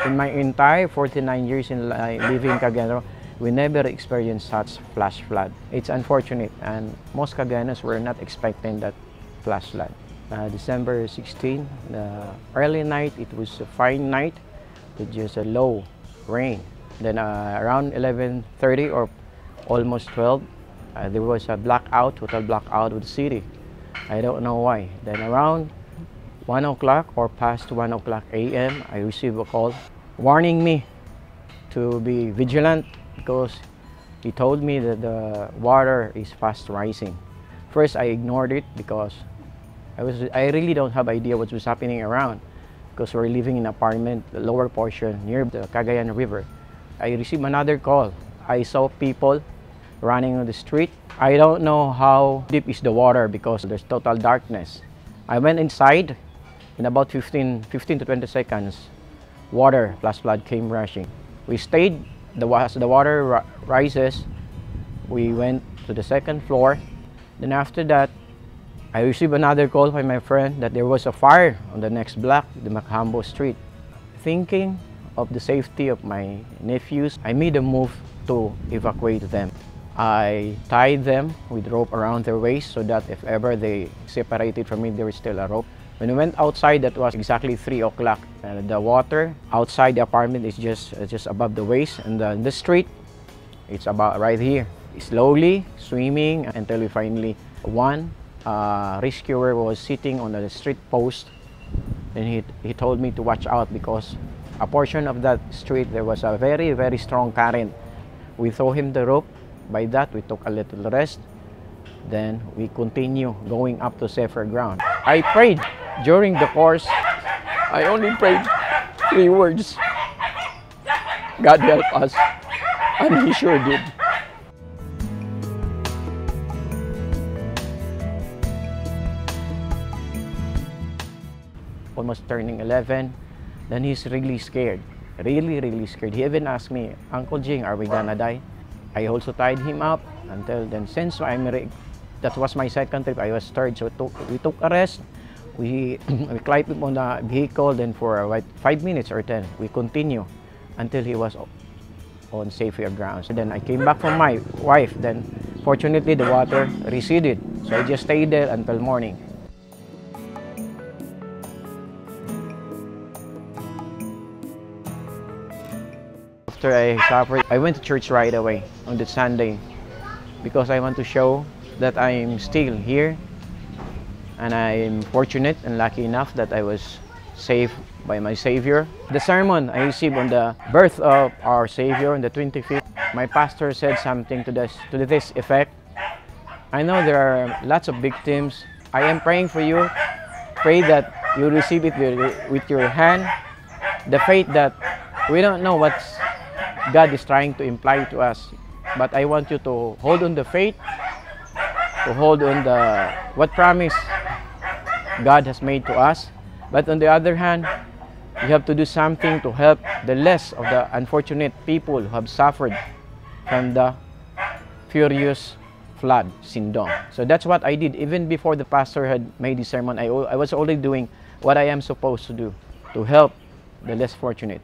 In my entire 49 years living in Cagayan, we never experienced such flash flood. It's unfortunate, and most Cagayanos were not expecting that flash flood. December 16, the early night, it was a fine night with just a low rain. Then around 11:30 or almost 12, there was a blackout, total blackout with the city. I don't know why. Then around 1 o'clock or past 1 o'clock a.m., I received a call warning me to be vigilant because he told me that the water is fast rising. First, I ignored it because I really don't have idea what was happening around because we're living in an apartment, the lower portion near the Cagayan River. I received another call. I saw people running on the street. I don't know how deep is the water because there's total darkness. I went inside. In about 15 to 20 seconds, flash flood came rushing. We stayed, as the water rises, we went to the second floor. Then after that, I received another call by my friend that there was a fire on the next block, the Macambo Street. Thinking of the safety of my nephews, I made a move to evacuate them. I tied them with rope around their waist so that if ever they separated from me, there was still a rope. When we went outside, that was exactly 3 o'clock. The water outside the apartment is just above the waist, and the street, it's about right here. Slowly swimming until we finally, one rescuer was sitting on the street post, and he told me to watch out because a portion of that street, there was a very, very strong current. We threw him the rope. By that, we took a little rest. Then we continue going up to safer ground. I prayed. During the course, I only prayed 3 words. God help us. And He sure did. Almost turning 11, then he's really scared. Really scared. He even asked me, Uncle Jing, are we gonna die? I also tied him up until then. Since that was my second trip, I was third, so we took a rest. We climbed him on the vehicle, then for 5 minutes or 10, we continue until he was on safer grounds. And then I came back from my wife. Then fortunately the water receded, so I just stayed there until morning. After I suffered, I went to church right away on that Sunday because I want to show that I'm still here, and I'm fortunate and lucky enough that I was saved by my Savior. The sermon I received on the birth of our Savior on the 25th, my pastor said something to this effect. I know there are lots of victims. I am praying for you. Pray that you receive it with your hand. The faith that we don't know what God is trying to imply to us, but I want you to hold on the faith, to hold on what promise God has made to us. But on the other hand, you have to do something to help the less of the unfortunate people who have suffered from the furious flood syndrome. So that's what I did. Even before the pastor had made the sermon, I was already doing what I am supposed to do to help the less fortunate.